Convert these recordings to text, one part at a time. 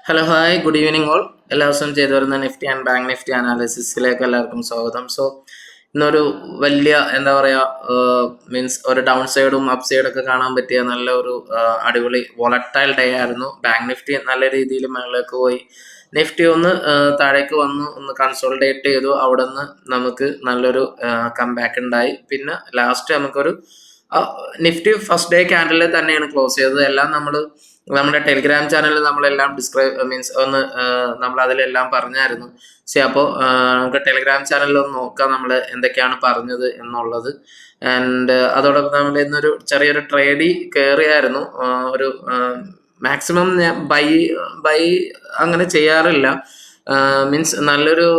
Hello hi good evening all. എല്ലാ ദിവസവും ചെയ്തു വരുന്ന നിഫ്റ്റി ആൻഡ് ബാങ്ക് നിഫ്റ്റി അനാലിസിസിലേക്ക് എല്ലാവർക്കും സ്വാഗതം. ഇന്നൊരു വലിയ എന്താ പറയുക മീൻസ് ഒരു ഡൗൺ സൈഡും അപ്പ് സൈഡൊക്കെ കാണാൻ പറ്റിയ നല്ല ഒരു അടിപൊളി വോളറ്റൈൽ ഡേ ആയിരുന്നു. ബാങ്ക് നിഫ്റ്റി നല്ല രീതിയിൽ മുകളിലേക്ക് പോയി, നിഫ്റ്റി ഒന്ന് താഴേക്ക് വന്നു, ഒന്ന് കൺസോളിഡേറ്റ് ചെയ്തു. അവിടെ നിന്ന് നമുക്ക് നല്ലൊരു കംബാക്ക് ഉണ്ടായി. പിന്നെ ലാസ്റ്റ് നമുക്കൊരു നിഫ്റ്റി ഫസ്റ്റ് ഡേ ക്യാൻഡലിൽ തന്നെയാണ് ക്ലോസ് ചെയ്തത്. എല്ലാം നമ്മുടെ ടെലിഗ്രാം ചാനലിൽ നമ്മളെല്ലാം മീൻസ് ഒന്ന് നമ്മൾ അതിലെല്ലാം പറഞ്ഞായിരുന്നു. അപ്പോൾ നമുക്ക് ടെലിഗ്രാം ചാനലിൽ ഒന്ന് നോക്കാം നമ്മൾ എന്തൊക്കെയാണ് പറഞ്ഞത് എന്നുള്ളത്. ആൻഡ് അതോടൊപ്പം നമ്മൾ ഇന്നൊരു ചെറിയൊരു ട്രേഡിൽ കയറിയായിരുന്നു. ഒരു മാക്സിമം ഞാൻ ബൈ അങ്ങനെ ചെയ്യാറില്ല. മീൻസ് നല്ലൊരു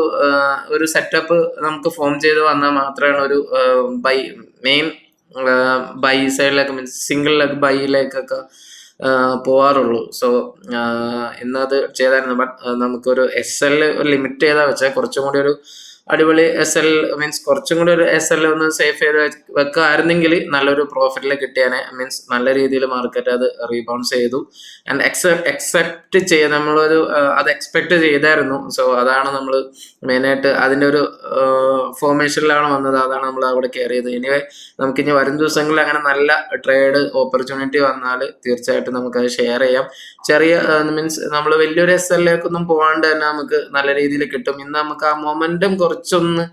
ഒരു സെറ്റപ്പ് നമുക്ക് ഫോം ചെയ്ത് വന്നാൽ മാത്രമാണ് ഒരു മെയിൻ ബൈ സൈഡിലേക്ക് മീൻസ് സിംഗിൾ ലെഗ് ബൈയിലേക്കൊക്കെ പോവാറുള്ളൂ. ഇന്നത് ചെയ്തായിരുന്നു. ബട്ട് നമുക്കൊരു SL ലിമിറ്റ് ചെയ്താൽ വെച്ചാൽ കുറച്ചും കൂടി ഒരു അടിപൊളി SL മീൻസ് കുറച്ചും കൂടി ഒരു SL ഒന്ന് സേഫ് ചെയ്ത് വെക്കുകയായിരുന്നെങ്കിൽ നല്ലൊരു പ്രോഫിറ്റിൽ കിട്ടിയാനെ. മീൻസ് നല്ല രീതിയിൽ മാർക്കറ്റ് അത് റീബൗൺസ് ചെയ്തു. ആൻഡ് എക്സെപ്റ്റ് ചെയ്ത് നമ്മളൊരു അത് എക്സ്പെക്ട് ചെയ്തായിരുന്നു. അതാണ് നമ്മൾ മെയിനായിട്ട് അതിൻ്റെ ഒരു ഫോർമേഷനിലാണ് വന്നത്. അതാണ് നമ്മൾ അവിടെ കയറിയത്. എനിവേ നമുക്കിനി വരും ദിവസങ്ങളിൽ അങ്ങനെ നല്ല ട്രേഡ് ഓപ്പർച്യൂണിറ്റി വന്നാൽ തീർച്ചയായിട്ടും നമുക്കത് ഷെയർ ചെയ്യാം. ചെറിയ മീൻസ് നമ്മൾ വലിയൊരു SLലേക്കൊന്നും പോകാണ്ട് തന്നെ നമുക്ക് നല്ല രീതിയിൽ കിട്ടും. ഇന്ന് നമുക്ക് ആ മൊമെന്റം കുറച്ചൊന്ന്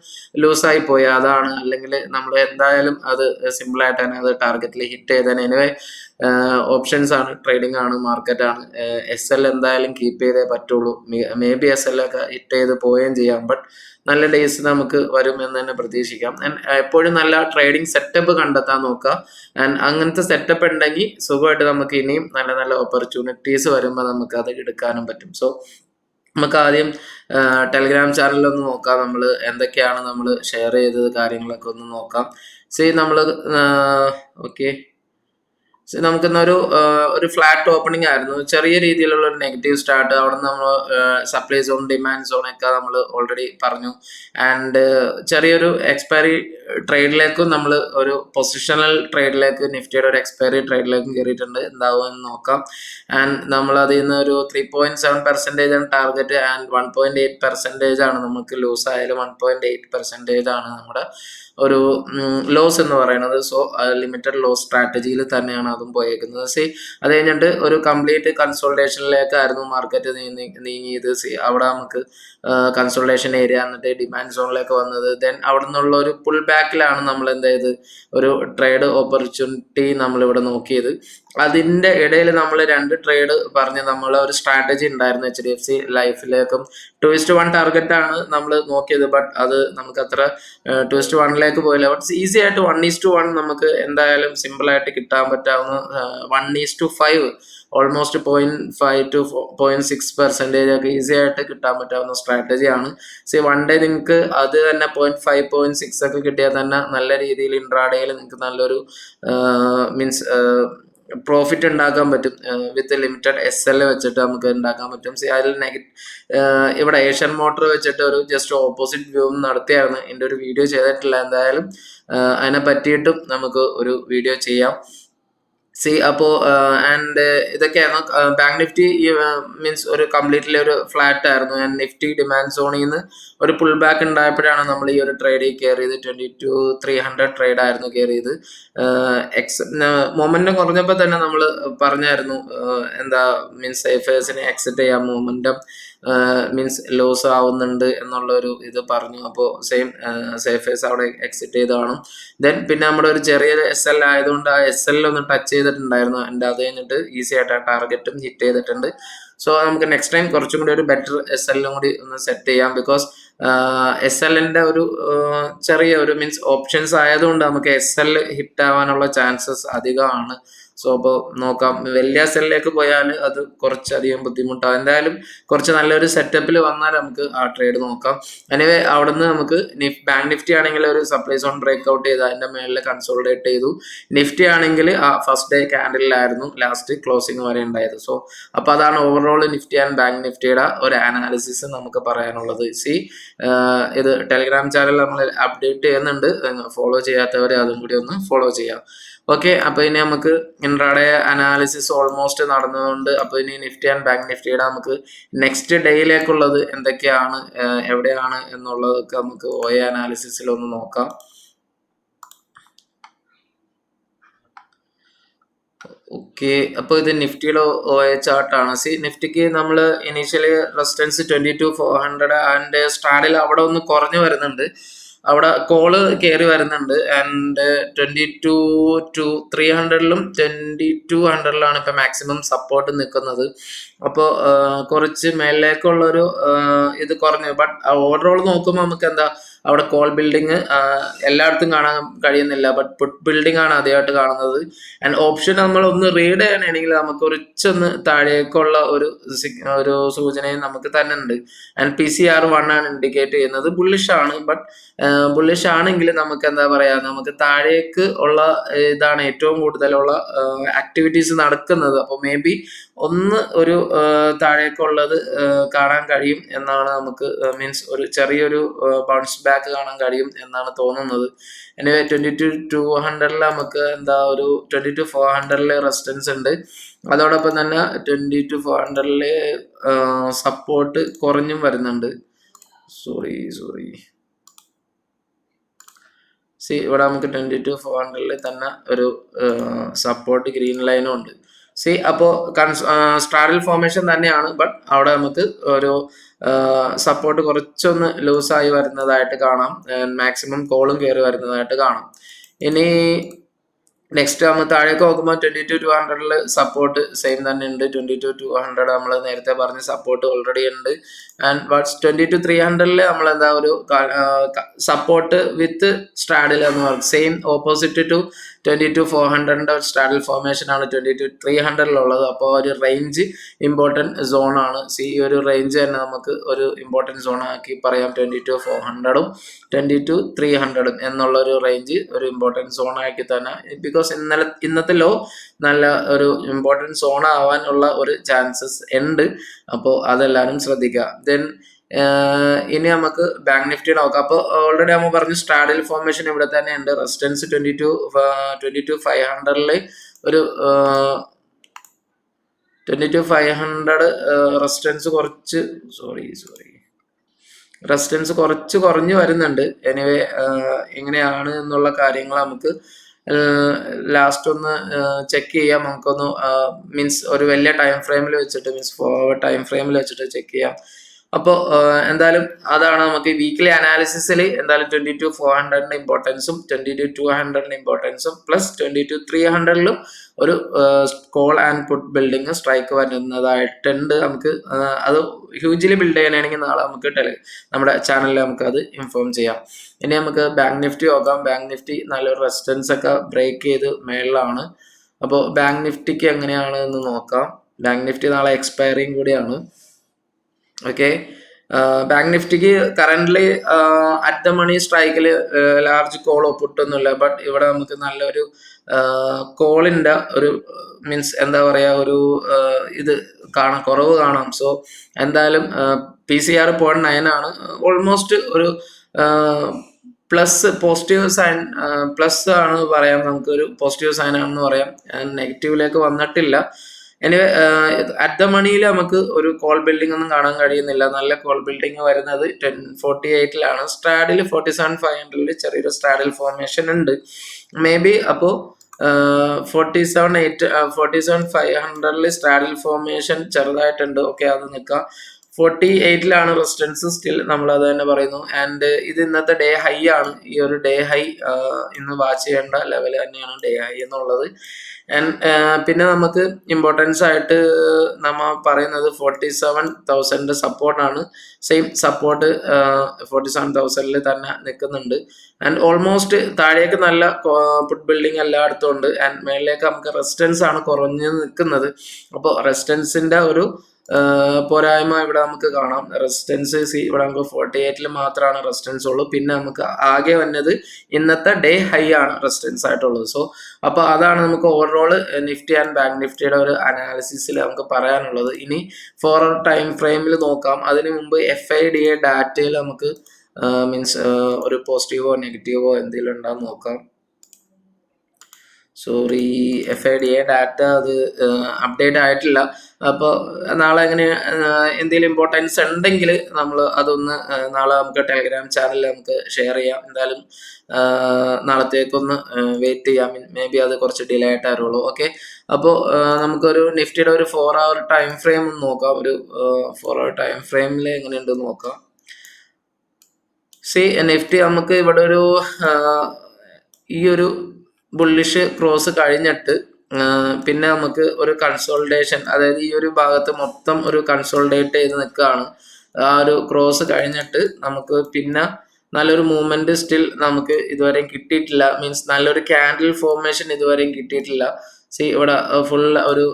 ലൂസായി പോയി, അതാണ്. അല്ലെങ്കിൽ നമ്മൾ എന്തായാലും അത് സിമ്പിളായിട്ട് തന്നെ അത് ടാർഗറ്റിൽ ഹിറ്റ് ചെയ്തേനെ. എനിവേ ഓപ്ഷൻസ് ആണ്, ട്രേഡിംഗ് ആണ്, മാർക്കറ്റ് ആണ്. SL എന്തായാലും കീപ്പ് ചെയ്തേ പറ്റുള്ളൂ. മേ ബി SL ഒക്കെ ഹിറ്റ് ചെയ്ത് പോവുകയും ചെയ്യാം. ബട്ട് നല്ല ഡേയ്സ് നമുക്ക് വരും എന്ന് തന്നെ പ്രതീക്ഷിക്കാം. ആൻഡ് എപ്പോഴും നല്ല ട്രേഡിംഗ് സെറ്റപ്പ് കണ്ടെത്താൻ നോക്കുക. ആൻഡ് അങ്ങനത്തെ സെറ്റപ്പ് ഉണ്ടെങ്കിൽ സുഖമായിട്ട് നമുക്ക് ഇനിയും നല്ല നല്ല ഓപ്പർച്യൂണിറ്റീസ് വരുമ്പോൾ നമുക്ക് അത് എടുക്കാനും പറ്റും. നമുക്ക് ആദ്യം ടെലിഗ്രാം ചാനലിലൊന്ന് നോക്കാം, നമ്മൾ എന്തൊക്കെയാണ് നമ്മൾ ഷെയർ ചെയ്തത് കാര്യങ്ങളൊക്കെ ഒന്ന് നോക്കാം. നമ്മൾ ഓക്കെ, നമുക്കിന്നൊരു ഒരു ഫ്ലാറ്റ് ഓപ്പണിംഗ് ആയിരുന്നു. ചെറിയ രീതിയിലുള്ള ഒരു നെഗറ്റീവ് സ്റ്റാർട്ട്. അവിടെ നമ്മൾ സപ്ലൈ സോൺ, ഡിമാൻഡ് സോൺ ഒക്കെ നമ്മൾ ഓൾറെഡി പറഞ്ഞു. ആൻഡ് ചെറിയൊരു എക്സ്പയറി ട്രേഡിലേക്കും നമ്മൾ ഒരു പൊസിഷണൽ ട്രേഡിലേക്ക് നിഫ്റ്റിയുടെ ഒരു എക്സ്പയറി ട്രേഡിലേക്കും കയറിയിട്ടുണ്ട്. എന്താവുമെന്ന് നോക്കാം. ആൻഡ് നമ്മൾ അതിൽ നിന്ന് ഒരു 3.7% ആണ് ടാർഗറ്റ്. ആൻഡ് 1.8% ആണ് നമുക്ക് ലൂസ് ആയാലും 1.8% ആണ് നമ്മുടെ ഒരു ലോസ് എന്ന് പറയുന്നത്. ലിമിറ്റഡ് ലോസ് സ്ട്രാറ്റജിയിൽ തന്നെയാണ് അതും പോയേക്കുന്നത്. അത് കഴിഞ്ഞിട്ട് ഒരു കംപ്ലീറ്റ് കൺസോൾട്ടേഷനിലേക്കായിരുന്നു മാർക്കറ്റ് നീങ്ങിയത്. അവിടെ നമുക്ക് കൺസോൾട്ടേഷൻ ഏരിയ എന്നിട്ട് ഡിമാൻഡ് സോണിലേക്ക് വന്നത്. ദെൻ അവിടെ നിന്നുള്ള ഒരു പുൾ ബാക്കിലാണ് നമ്മൾ എന്ത് ചെയ്ത് ഒരു ട്രേഡ് ഓപ്പർച്യൂണിറ്റി നമ്മളിവിടെ നോക്കിയത്. അതിൻ്റെ ഇടയിൽ നമ്മൾ 2 ട്രേഡ് പറഞ്ഞ് നമ്മളെ ഒരു സ്ട്രാറ്റജി ഉണ്ടായിരുന്നു. HDFC ലൈഫിലേക്കും 2:1 ടാർഗറ്റ് ആണ് നമ്മൾ നോക്കിയത്. ബട്ട് അത് നമുക്ക് അത്ര 2:1 പോയില്ല. ബട്ട് ഈസി ആയിട്ട് 1:1 നമുക്ക് എന്തായാലും സിമ്പിൾ ആയിട്ട് കിട്ടാൻ പറ്റാവുന്ന 1:5 ഓൾമോസ്റ്റ് 0.5 to 0.6% ഒക്കെ ഈസി ആയിട്ട് കിട്ടാൻ പറ്റാവുന്ന സ്ട്രാറ്റജിയാണ്. വൺ ഡേ നിങ്ങൾക്ക് അത് തന്നെ 0.5 0.6 ഒക്കെ കിട്ടിയാൽ തന്നെ നല്ല രീതിയിൽ ഇൻട്രാഡേയിൽ നിങ്ങൾക്ക് നല്ലൊരു മീൻസ് പ്രോഫിറ്റ് ഉണ്ടാക്കാൻ പറ്റും. വിത്ത് ലിമിറ്റഡ് SL വെച്ചിട്ട് നമുക്ക് ഉണ്ടാക്കാൻ പറ്റും. അതിൽ ഇവിടെ ഏഷ്യൻ മോട്ടോർ വെച്ചിട്ട് ഒരു ജസ്റ്റ് ഓപ്പോസിറ്റ് വ്യൂ നടത്തിയായിരുന്നു. എൻ്റെ ഒരു വീഡിയോ ചെയ്തിട്ടില്ല. എന്തായാലും അതിനെ പറ്റിയിട്ടും നമുക്ക് ഒരു വീഡിയോ ചെയ്യാം. അപ്പോൾ ആൻഡ് ഇതൊക്കെയായിരുന്നു. ബാങ്ക് നിഫ്റ്റി മീൻസ് ഒരു കംപ്ലീറ്റ്ലി ഒരു ഫ്ലാറ്റ് ആയിരുന്നു. ആൻഡ് നിഫ്റ്റി ഡിമാൻഡ് സോണിൽ നിന്ന് ഒരു പുൾ ബാക്ക് ഉണ്ടായപ്പോഴാണ് നമ്മൾ ഈ ഒരു ട്രേഡിൽ കയറിയത്. 22,300 ട്രേഡ് ആയിരുന്നു കയറിയത്. മൊമെന്റം കുറഞ്ഞപ്പോൾ തന്നെ നമ്മൾ പറഞ്ഞായിരുന്നു എന്താ മീൻസ് സേഫേഴ്സിനെ എക്സിറ്റ് ചെയ്യാം, മൊമെന്റം മീൻസ് ലോസ് ആവുന്നുണ്ട് എന്നുള്ളൊരു ഇത് പറഞ്ഞു. അപ്പോൾ സേഫേഴ്സ് അവിടെ എക്സിറ്റ് ചെയ്ത് കാണും. ദെൻ പിന്നെ നമ്മുടെ ഒരു ചെറിയ SL ആയതുകൊണ്ട് ആ SL ഒന്ന് ടച്ച് ചെയ്തിട്ടുണ്ടായിരുന്നു. എൻ്റെ അത് കഴിഞ്ഞിട്ട് ഈസി ആയിട്ട് ആ ടാർഗറ്റും ഹിറ്റ് ചെയ്തിട്ടുണ്ട്. നമുക്ക് നെക്സ്റ്റ് ടൈം കുറച്ചും കൂടി ഒരു ബെറ്റർ SL കൂടി ഒന്ന് സെറ്റ് ചെയ്യാം. ബിക്കോസ് SLന്റെ ഒരു ചെറിയ ഒരു മീൻസ് ഓപ്ഷൻസ് ആയതുകൊണ്ട് നമുക്ക് SL ഹിറ്റ് ആവാനുള്ള ചാൻസസ് അധികമാണ്. അപ്പോൾ നോക്കാം. വലിയ SLലേക്ക് പോയാൽ അത് കുറച്ചധികം ബുദ്ധിമുട്ടാണ്. എന്തായാലും കുറച്ച് നല്ലൊരു സെറ്റപ്പിൽ വന്നാൽ നമുക്ക് ആ ട്രേഡ് നോക്കാം. എനിവേ അവിടുന്ന് നമുക്ക് ബാങ്ക് നിഫ്റ്റി ആണെങ്കിൽ ഒരു സപ്ലൈ സോൺ ബ്രേക്ക് ഔട്ട് ചെയ്ത് അതിൻ്റെ മേളിൽ കൺസോളിഡേറ്റ് ചെയ്തു. നിഫ്റ്റി ആണെങ്കിൽ ആ ഫസ്റ്റ് ഡേ ക്യാൻഡലിലായിരുന്നു ലാസ്റ്റ് ക്ലോസിംഗ് വരെ ഉണ്ടായത്. അപ്പോൾ അതാണ് ഓവറോൾ നിഫ്റ്റി ആൻഡ് ബാങ്ക് നിഫ്റ്റിയുടെ ഒരു അനാലിസിസ് നമുക്ക് പറയാനുള്ളത്. ഇത് ടെലിഗ്രാം ചാനൽ നമ്മൾ അപ്ഡേറ്റ് ചെയ്യുന്നുണ്ട്. ഫോളോ ചെയ്യാത്തവരെ അതും കൂടി ഒന്ന് ഫോളോ ചെയ്യാം. ഓക്കെ, അപ്പോൾ ഇനി നമുക്ക് ഇൻട്രാഡേ അനാലിസിസ് ഓൾമോസ്റ്റ് നടന്നതുകൊണ്ട് അപ്പോൾ ഇനി നിഫ്റ്റി ആൻഡ് ബാങ്ക് നിഫ്റ്റിയുടെ നമുക്ക് നെക്സ്റ്റ് ഡേയിലേക്കുള്ളത് എന്തൊക്കെയാണ്, എവിടെയാണ് എന്നുള്ളതൊക്കെ നമുക്ക് OA അനാലിസിസിൽ ഒന്ന് നോക്കാം. ഓക്കെ, അപ്പോൾ ഇത് നിഫ്റ്റിയുടെ OA ചാർട്ടാണ്. നിഫ്റ്റിക്ക് നമ്മൾ ഇനീഷ്യലി റെസിസ്റ്റൻസ് 22,400 ആൻഡ് സ്റ്റാഡിൽ അവിടെ ഒന്ന് കുറഞ്ഞു വരുന്നുണ്ട്, അവിടെ കോള് കയറി വരുന്നുണ്ട്. ആൻഡ് 22,300ലും 2200ലാണ് ഇപ്പം മാക്സിമം സപ്പോർട്ട് നിൽക്കുന്നത്. അപ്പോൾ കുറച്ച് മേളിലേക്കുള്ളൊരു ഇത് കുറഞ്ഞു. ബട്ട് ഓവറോൾ നോക്കുമ്പോൾ നമുക്ക് എന്താ അവിടെ കോൾ ബിൽഡിങ് എല്ലായിടത്തും കാണാൻ കഴിയുന്നില്ല, ബട്ട് പുട്ട് ബിൽഡിംഗ് ആണ് ആദ്യമായിട്ട് കാണുന്നത്. ആൻഡ് ഓപ്ഷൻ നമ്മൾ ഒന്ന് റീഡ് ചെയ്യണമെങ്കിൽ നമുക്ക് കുറച്ചൊന്ന് താഴേക്കുള്ള ഒരു സൂചനയും നമുക്ക് തന്നെ ഉണ്ട്. ആൻഡ് PCR 1 ആണ് ഇൻഡിക്കേറ്റ് ചെയ്യുന്നത്. ബുള്ളിഷ് ആണ്, ബട്ട് ബുള്ളിഷ് ആണെങ്കിൽ നമുക്ക് എന്താ പറയാ, നമുക്ക് താഴേക്ക് ഉള്ള ഇതാണ് ഏറ്റവും കൂടുതലുള്ള ആക്ടിവിറ്റീസ് നടക്കുന്നത്. അപ്പോൾ മേ ബി ഒന്ന് ഒരു താഴേക്കുള്ളത് കാണാൻ കഴിയും എന്നാണ് നമുക്ക്, മീൻസ് ഒരു ചെറിയൊരു ബൗൺസ് ബാക്ക് കാണാൻ കഴിയും എന്നാണ് തോന്നുന്നത്. എനിവേ 22,200 നമുക്ക് എന്താ ഒരു 22,400 റെസിസ്റ്റൻസ് ഉണ്ട്. അതോടൊപ്പം തന്നെ 22,400 സപ്പോർട്ട് കുറഞ്ഞും വരുന്നുണ്ട്. സോറി ഇവിടെ നമുക്ക് 22,400 തന്നെ ഒരു സപ്പോർട്ട് ഗ്രീൻ ലൈനും ഉണ്ട്. അപ്പോൾ സ്ട്രാഡൽ ഫോർമേഷൻ തന്നെയാണ്, ബട്ട് അവിടെ നമുക്ക് ഒരു സപ്പോർട്ട് കുറച്ചൊന്ന് ലൂസായി വരുന്നതായിട്ട് കാണാം. മാക്സിമം കോളും കയറി വരുന്നതായിട്ട് കാണാം. ഇനി നെക്സ്റ്റ് നമ്മൾ താഴേക്ക് നോക്കുമ്പോൾ 22,200 സപ്പോർട്ട് സെയിം തന്നെ ഉണ്ട്. 22,200 നമ്മൾ നേരത്തെ പറഞ്ഞ സപ്പോർട്ട് ഓൾറെഡി ഉണ്ട്. ആൻഡ് ബട്ട്സ് 22,300 നമ്മൾ എന്താ ഒരു സപ്പോർട്ട് വിത്ത് സ്ട്രാഡിൽ എന്ന് പറയും. Same opposite to 22,400 straddle formation ആണ് 22,300 ഉള്ളത്. അപ്പോൾ ഒരു റേഞ്ച് ഇമ്പോർട്ടൻറ്റ് സോൺ ആണ്. ഈ ഒരു റേഞ്ച് തന്നെ നമുക്ക് ഒരു ഇമ്പോർട്ടൻറ്റ് സോൺ ആക്കി പറയാം. 22,400 22,300 എന്നുള്ള ഒരു റേഞ്ച് ഒരു ഇമ്പോർട്ടൻറ്റ് സോൺ ആക്കി തന്നെ, ബിക്കോസ് ഇന്നത്തെ ലോ നല്ല ഒരു ഇമ്പോർട്ടൻറ്റ് സോൺ ആവാനുള്ള ഒരു ചാൻസസ് ഉണ്ട്. അപ്പോൾ അതെല്ലാവരും ശ്രദ്ധിക്കുക. ദെൻ ഇനി നമുക്ക് ബാങ്ക് നിഫ്റ്റി നോക്കാം. അപ്പോൾ ഓൾറെഡി നമ്മൾ പറഞ്ഞു സ്ട്രാഡിൽ ഫോർമേഷൻ ഇവിടെ തന്നെ ഉണ്ട്. റെസിസ്റ്റൻസ് 22,500 ഒരു 22,500 റെസിസ്റ്റൻസ് കുറച്ച് റെസിസ്റ്റൻസ് കുറച്ച് കുറഞ്ഞു വരുന്നുണ്ട്. എനിവേ എങ്ങനെയാണ് എന്നുള്ള കാര്യങ്ങൾ നമുക്ക് ലാസ്റ്റ് ഒന്ന് ചെക്ക് ചെയ്യാം. നമുക്കൊന്ന് മീൻസ് ഒരു വലിയ ടൈം ഫ്രെയിമിൽ വെച്ചിട്ട്, മീൻസ് ഫോർവേഡ് ടൈം ഫ്രെയിമിൽ വെച്ചിട്ട് ചെക്ക് ചെയ്യാം. അപ്പോൾ എന്തായാലും അതാണ് നമുക്ക് വീക്ക്ലി അനാലിസിസിൽ എന്തായാലും 22,400 ഇമ്പോർട്ടൻസും 22,200 ഇമ്പോർട്ടൻസും പ്ലസ് 22,300 ഒരു call and put building strike വരുന്നതായിട്ടുണ്ട്. നമുക്ക് അത് ഹ്യൂജിലി ബിൽഡ് ചെയ്യാനാണെങ്കിൽ നാളെ നമുക്ക് നമ്മുടെ ചാനലിൽ നമുക്ക് അത് ഇൻഫോം ചെയ്യാം. ഇനി നമുക്ക് ബാങ്ക് നിഫ്റ്റി നോക്കാം. ബാങ്ക് നിഫ്റ്റി നല്ലൊരു റെസിസ്റ്റൻസ് ഒക്കെ ബ്രേക്ക് ചെയ്ത് മേളിലാണ്. അപ്പോൾ ബാങ്ക് നിഫ്റ്റിക്ക് എങ്ങനെയാണ് എന്ന് നോക്കാം. ബാങ്ക് നിഫ്റ്റി നാളെ എക്സ്പയറിങ് കൂടിയാണ്. ഓക്കെ, ബാങ്ക് നിഫ്റ്റിക്ക് കറന്റ്ലി അറ്റ് ദ മണി സ്ട്രൈക്കിൽ ലാർജ് കോളോ പുട്ടൊന്നുമില്ല. ബട്ട് ഇവിടെ നമുക്ക് നല്ലൊരു കോളിൻ്റെ ഒരു മീൻസ് എന്താ പറയുക, ഒരു ഇത് കുറവ് കാണാം. സോ എന്തായാലും PCR 0.9 ആണ്. ഓൾമോസ്റ്റ് ഒരു പ്ലസ് പോസിറ്റീവ് സൈൻ പ്ലസ് ആണ് പറയാം. നമുക്കൊരു പോസിറ്റീവ് സൈൻ ആണെന്ന് പറയാം. നെഗറ്റീവിലേക്ക് വന്നിട്ടില്ല. എനിവേ അറ്റ് ദ മണിയിൽ നമുക്ക് ഒരു കോൾ ബിൽഡിംഗ് ഒന്നും കാണാൻ കഴിയുന്നില്ല. നല്ല കോൾ ബിൽഡിംഗ് വരുന്നത് 1048 സ്ട്രാഡിൽ 47,500 ചെറിയൊരു സ്ട്രാഡിൽ ഫോർമേഷൻ ഉണ്ട്. മേ ബി അപ്പോൾ 47,500 സ്ട്രാഡിൽ ഫോർമേഷൻ ചെറുതായിട്ടുണ്ട്. ഓക്കെ, അത് നിൽക്കാം. 48 റെസിസ്റ്റൻസ് സ്റ്റിൽ നമ്മൾ അത് തന്നെ പറയുന്നു. ആൻഡ് ഇത് ഇന്നത്തെ ഡേ ഹൈ ആണ്. ഈ ഒരു ഡേ ഹൈ ഇന്ന് വാച്ച് ചെയ്യേണ്ട ലെവൽ തന്നെയാണ് ഡേ ഹൈ എന്നുള്ളത്. ആൻഡ് പിന്നെ നമുക്ക് ഇമ്പോർട്ടൻസ് ആയിട്ട് നമ്മൾ പറയുന്നത് 47,000 സപ്പോർട്ടാണ്. സെയിം സപ്പോർട്ട് 47,000 തന്നെ നിൽക്കുന്നുണ്ട്. ആൻഡ് ഓൾമോസ്റ്റ് താഴേക്ക് നല്ല പുട്ട് ബിൽഡിംഗ് എല്ലായിടത്തും ഉണ്ട്. ആൻഡ് മേളിലേക്ക് നമുക്ക് റെസിസ്റ്റൻസ് ആണ് കുറഞ്ഞു നിൽക്കുന്നത്. അപ്പോൾ റെസിസ്റ്റൻസിന്റെ ഒരു പോരായ്മ ഇവിടെ നമുക്ക് കാണാം. റെസിസ്റ്റൻസ് ഇവിടെ നമുക്ക് 48 മാത്രമാണ് റെസിസ്റ്റൻസ് ഉള്ളൂ. പിന്നെ നമുക്ക് ആകെ വന്നത് ഇന്നത്തെ ഡേ ഹൈ ആണ് റെസിസ്റ്റൻസ് ആയിട്ടുള്ളത്. സോ അപ്പോൾ അതാണ് നമുക്ക് ഓവറോൾ നിഫ്റ്റി ആൻഡ് ബാങ്ക് നിഫ്റ്റിയുടെ ഒരു അനാലിസിസിൽ നമുക്ക് പറയാനുള്ളത്. ഇനി 4 hour ടൈം ഫ്രെയിമിൽ നോക്കാം. അതിനു മുമ്പ് FIDA ഡാറ്റയിൽ നമുക്ക് മീൻസ് ഒരു പോസിറ്റീവോ നെഗറ്റീവോ എന്തെങ്കിലും ഉണ്ടാകും നോക്കാം. സോറി, FIDA ഡാറ്റ അത് അപ്ഡേറ്റ് ആയിട്ടില്ല. അപ്പോൾ നാളെ അങ്ങനെ എന്തെങ്കിലും ഇമ്പോർട്ടൻസ് ഉണ്ടെങ്കിൽ നമ്മൾ അതൊന്ന് നാളെ നമുക്ക് ടെലിഗ്രാം ചാനലിൽ നമുക്ക് ഷെയർ ചെയ്യാം. എന്തായാലും നാളത്തേക്കൊന്ന് വെയിറ്റ് ചെയ്യാം. മേ ബി അത് കുറച്ച് ഡിലേ ആയിട്ട് വരുള്ളൂ. ഓക്കെ, അപ്പോൾ നമുക്കൊരു നിഫ്റ്റിയുടെ ഒരു 4 hour ടൈം ഫ്രെയിം ഒന്ന് നോക്കാം. ഒരു 4 hour ടൈം ഫ്രെയിമിൽ എങ്ങനെയുണ്ടെന്ന് നോക്കാം. നിഫ്റ്റി നമുക്ക് ഇവിടെ ഒരു ഈ ഒരു ബുള്ളിഷ് ക്രോസ് കഴിഞ്ഞിട്ട് പിന്നെ നമുക്ക് ഒരു കൺസോൾട്ടേഷൻ, അതായത് ഈ ഒരു ഭാഗത്ത് മൊത്തം ഒരു കൺസോൾട്ടേറ്റ് ചെയ്ത് നിൽക്കുകയാണ്. ആ ഒരു ക്രോസ് കഴിഞ്ഞിട്ട് നമുക്ക് പിന്നെ നല്ലൊരു മൂവ്മെന്റ് സ്റ്റിൽ നമുക്ക് ഇതുവരെയും കിട്ടിയിട്ടില്ല. മീൻസ് നല്ലൊരു ക്യാൻഡിൽ ഫോർമേഷൻ ഇതുവരെയും കിട്ടിയിട്ടില്ല. ഇവിടെ ഫുൾ ഒരു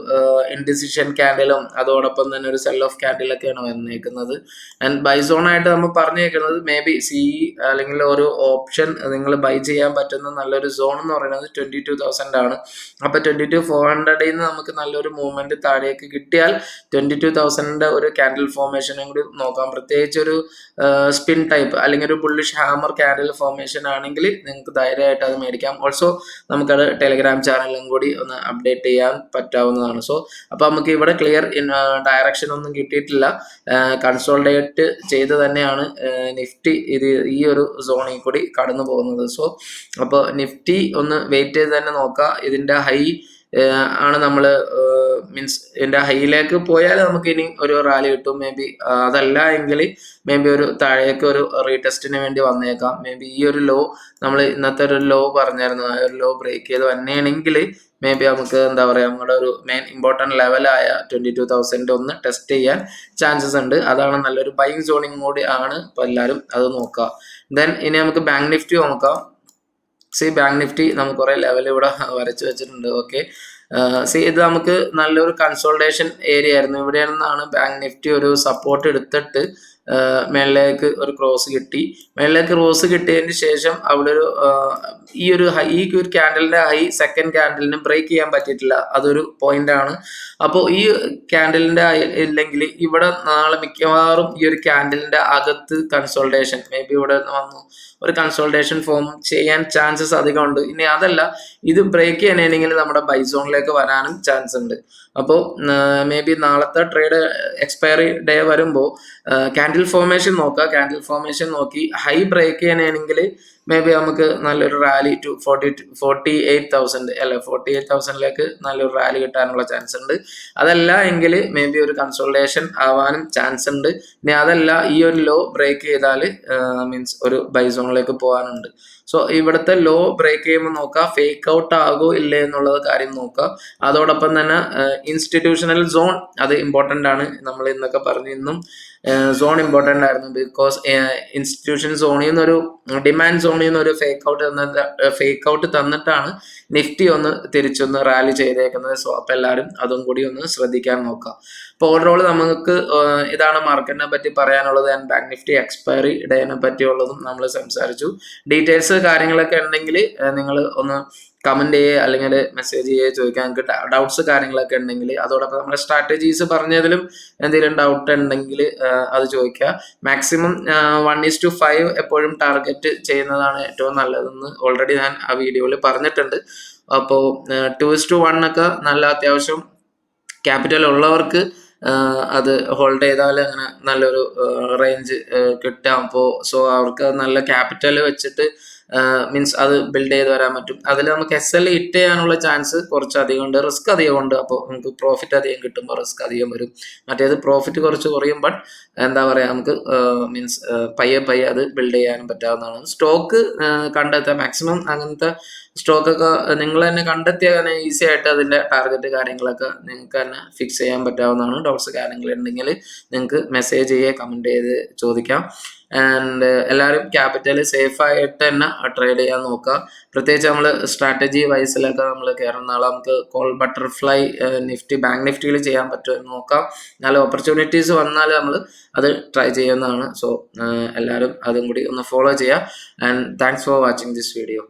ഇൻഡിസിഷൻ ക്യാൻഡിലും അതോടൊപ്പം തന്നെ ഒരു സെൽ ഓഫ് ക്യാൻഡിലൊക്കെയാണ് വന്നേക്കുന്നത്. ആൻഡ് ബൈ സോൺ ആയിട്ട് നമ്മൾ പറഞ്ഞേക്കുന്നത് മേ ബി അല്ലെങ്കിൽ ഒരു ഓപ്ഷൻ നിങ്ങൾ ബൈ ചെയ്യാൻ പറ്റുന്ന നല്ലൊരു സോൺ എന്ന് പറയുന്നത് 22,000 ആണ്. അപ്പൊ 22,400 നമുക്ക് നല്ലൊരു മൂവ്മെന്റ് താഴേക്ക് കിട്ടിയാൽ 22,000 ഒരു ക്യാൻഡിൽ ഫോർമേഷനും കൂടി നോക്കാം. പ്രത്യേകിച്ച് ഒരു സ്പിൻ ടൈപ്പ് അല്ലെങ്കിൽ ഒരു ബുള്ളിഷ് ഹാമർ ക്യാൻഡിൽ ഫോർമേഷൻ ആണെങ്കിൽ നിങ്ങൾക്ക് ധൈര്യമായിട്ട് അത് മേടിക്കാം. ഓൾസോ നമുക്കത് ടെലിഗ്രാം ചാനലിലും കൂടി ഒന്ന് അപ്ഡേറ്റ് ചെയ്യാൻ പറ്റാവുന്നതാണ്. അപ്പൊ നമുക്ക് ഇവിടെ ക്ലിയർ ഡയറക്ഷൻ ഒന്നും കിട്ടിയിട്ടില്ല. കൺസോൾട്ടേറ്റ് ചെയ്ത് തന്നെയാണ് നിഫ്റ്റി ഈ ഒരു സോണിൽ കൂടി കടന്നു പോകുന്നത്. അപ്പോൾ നിഫ്റ്റി ഒന്ന് വെയിറ്റ് ചെയ്ത് തന്നെ നോക്കാം. ഇതിന്റെ ഹൈ ആണ് നമ്മൾ മീൻസ് ഇതിന്റെ ഹൈയിലേക്ക് പോയാൽ നമുക്ക് ഇനി ഒരു റാലി കിട്ടും. മേ ബി അതല്ല എങ്കിൽ മേ ബി ഒരു താഴേക്ക് ഒരു റീടെസ്റ്റിന് വേണ്ടി വന്നേക്കാം. മേ ബി ഈ ഒരു ലോ നമ്മൾ ഇന്നത്തെ ഒരു ലോ പറഞ്ഞായിരുന്നു, ആ ഒരു ലോ ബ്രേക്ക് ചെയ്ത് വന്നെയാണെങ്കിൽ മേ ബി നമുക്ക് എന്താ പറയുക നമ്മുടെ ഒരു മെയിൻ ഇമ്പോർട്ടൻറ്റ് ലെവലായ 22,000 ഒന്ന് ടെസ്റ്റ് ചെയ്യാൻ ചാൻസസ് ഉണ്ട്. അതാണ് നല്ലൊരു ബൈങ് സോണിങ് കൂടി ആണ്. അപ്പോൾ എല്ലാവരും അത് നോക്കുക. ദെൻ ഇനി നമുക്ക് ബാങ്ക് നിഫ്റ്റി നോക്കാം. ബാങ്ക് നിഫ്റ്റി നമുക്ക് കുറെ ലെവൽ ഇവിടെ വരച്ചു വെച്ചിട്ടുണ്ട്. ഓക്കെ, ഇത് നമുക്ക് നല്ലൊരു കൺസോൾട്ടേഷൻ ഏരിയ ആയിരുന്നു. ഇവിടെ നിന്നാണ് ബാങ്ക് നിഫ്റ്റി ഒരു സപ്പോർട്ട് എടുത്തിട്ട് മേളിലേക്ക് ഒരു ക്രോസ് കിട്ടി. മേളിലേക്ക് ക്രോസ് കിട്ടിയതിന് ശേഷം അവിടെ ഒരു ഈ ഒരു ക്യാൻഡലിന്റെ ഹൈ സെക്കൻഡ് ക്യാൻഡലിന് ബ്രേക്ക് ചെയ്യാൻ പറ്റിയിട്ടില്ല. അതൊരു പോയിന്റ് ആണ്. അപ്പോൾ ഈ ക്യാൻഡലിന്റെ ഇല്ലെങ്കിൽ ഇവിടെ നാളെ മിക്കവാറും ഈ ഒരു ക്യാൻഡലിന്റെ അകത്ത് കൺസോൾട്ടേഷൻ മേ ബി ഇവിടെ വന്നു ഒരു കൺസോൾട്ടേഷൻ ഫോം ചെയ്യാൻ ചാൻസസ് അധികം ഉണ്ട്. ഇനി അതല്ല ഇത് ബ്രേക്ക് ചെയ്യാനാണെങ്കിൽ നമ്മുടെ ബൈ സോണിലേക്ക് വരാനും ചാൻസ് ഉണ്ട്. അപ്പോൾ മേ ബി നാളത്തെ ട്രേഡ് എക്സ്പയറി ഡേ വരുമ്പോൾ ക്യാൻഡിൽ ഫോർമേഷൻ നോക്കുക. ക്യാൻഡിൽ ഫോർമേഷൻ നോക്കി ഹൈ ബ്രേക്ക് ചെയ്യാനാണെങ്കിൽ മേ ബി നമുക്ക് നല്ലൊരു റാലി 48,000 അല്ലെ 48,000ലേക്ക് നല്ലൊരു റാലി കിട്ടാനുള്ള ചാൻസ് ഉണ്ട്. അതല്ല എങ്കിൽ മേ ബി ഒരു കൺസോൾട്ടേഷൻ ആവാനും ചാൻസ് ഉണ്ട്. ഇനി അതല്ല ഈ ഒരു ലോ ബ്രേക്ക് ചെയ്താൽ മീൻസ് ഒരു ബൈ സോണിലേക്ക് പോകാനുണ്ട്. ഇവിടുത്തെ ലോ ബ്രേക്ക് ചെയ്യുമ്പോൾ നോക്കുക ഫേക്ക് ഔട്ട് ആകോ ഇല്ലേ എന്നുള്ളത് കാര്യം നോക്കുക. അതോടൊപ്പം തന്നെ ഇൻസ്റ്റിറ്റ്യൂഷണൽ സോൺ അത് ഇമ്പോർട്ടൻ്റ് ആണ്. നമ്മൾ ഇന്നൊക്കെ പറഞ്ഞു ഇന്നും സോൺ ഇമ്പോർട്ടൻ്റ് ആയിരുന്നു. ബിക്കോസ് ഇൻസ്റ്റിറ്റ്യൂഷൻ സോണിൽ നിന്നൊരു ഡിമാൻഡ് സോണിൽ നിന്ന് ഒരു ഫേക്ക് ഔട്ട് തന്നിട്ടാണ് നിഫ്റ്റി ഒന്ന് തിരിച്ചൊന്ന് റാലി ചെയ്തേക്കുന്നത്. അപ്പോൾ എല്ലാവരും അതും കൂടി ഒന്ന് ശ്രദ്ധിക്കാൻ നോക്കാം. അപ്പോൾ ഓവറോൾ നമുക്ക് ഇതാണ് മാർക്കറ്റിനെ പറ്റി പറയാനുള്ളത്. ആൻഡ് ബാങ്ക് നിഫ്റ്റി എക്സ്പയറി ഡേനെ പറ്റിയുള്ളതും നമ്മൾ സംസാരിച്ചു. ഡീറ്റെയിൽസ് കാര്യങ്ങളൊക്കെ ഉണ്ടെങ്കിൽ നിങ്ങൾ ഒന്ന് കമന്റ് ചെയ്യുക അല്ലെങ്കിൽ മെസ്സേജ് ചെയ്യുക, ചോദിക്കാൻ നിങ്ങൾക്ക് ഡൗട്ട്സ് കാര്യങ്ങളൊക്കെ ഉണ്ടെങ്കിൽ. അതോടൊപ്പം നമ്മുടെ സ്ട്രാറ്റജീസ് പറഞ്ഞതിലും എന്തെങ്കിലും ഡൗട്ട് ഉണ്ടെങ്കിൽ അത് ചോദിക്കുക. മാക്സിമം 1:5 എപ്പോഴും ടാർഗറ്റ് ചെയ്യുന്നതാണ് ഏറ്റവും നല്ലതെന്ന് ഓൾറെഡി ഞാൻ ആ വീഡിയോയിൽ പറഞ്ഞിട്ടുണ്ട്. അപ്പോൾ 2:1 ഒക്കെ നല്ല അത്യാവശ്യം ക്യാപിറ്റൽ ഉള്ളവർക്ക് അത് ഹോൾഡ് ചെയ്താൽ അങ്ങനെ നല്ലൊരു റേഞ്ച് കിട്ടാം. അപ്പോൾ അവർക്ക് നല്ല ക്യാപിറ്റൽ വെച്ചിട്ട് മീൻസ് അത് ബിൽഡ് ചെയ്ത് വരാൻ പറ്റും. അതിൽ നമുക്ക് SL ഹിറ്റ് ചെയ്യാനുള്ള ചാൻസ് കുറച്ച് അധികം ഉണ്ട്, റിസ്ക് അധികം ഉണ്ട്. അപ്പോൾ നമുക്ക് പ്രോഫിറ്റ് അധികം കിട്ടുമ്പോൾ റിസ്ക് അധികം വരും. മറ്റേത് പ്രോഫിറ്റ് കുറച്ച് കുറയും, ബട്ട് എന്താ പറയുക നമുക്ക് മീൻസ് പയ്യെ അത് ബിൽഡ് ചെയ്യാനും പറ്റാവുന്നതാണ്. സ്റ്റോക്ക് കണ്ടെത്താൻ മാക്സിമം അങ്ങനത്തെ സ്റ്റോക്കൊക്കെ നിങ്ങൾ തന്നെ കണ്ടെത്തിയാൽ തന്നെ ഈസി ആയിട്ട് അതിൻ്റെ ടാർഗറ്റ് കാര്യങ്ങളൊക്കെ നിങ്ങൾക്ക് തന്നെ ഫിക്സ് ചെയ്യാൻ പറ്റാവുന്നതാണ്. ഡൗട്ട്സ് കാര്യങ്ങളുണ്ടെങ്കിൽ നിങ്ങൾക്ക് മെസ്സേജ് ചെയ്യുക, കമൻറ്റ് ചെയ്ത് ചോദിക്കാം. ആൻഡ് എല്ലാവരും ക്യാപിറ്റൽ സേഫ് ആയിട്ട് തന്നെ ട്രേഡ് ചെയ്യാൻ നോക്കുക. പ്രത്യേകിച്ച് നമ്മൾ സ്ട്രാറ്റജി വൈസിലൊക്കെ നമ്മൾ കയറുന്ന നാളെ നമുക്ക് കോൾ ബട്ടർഫ്ലൈ നിഫ്റ്റി ബാങ്ക് നിഫ്റ്റിയിൽ ചെയ്യാൻ പറ്റുമെന്ന് നോക്കാം. നല്ല ഓപ്പർച്യൂണിറ്റീസ് വന്നാൽ നമ്മൾ അത് ട്രൈ ചെയ്യുന്നതാണ്. എല്ലാവരും അതും കൂടി ഒന്ന് ഫോളോ ചെയ്യുക. And thanks for watching this video.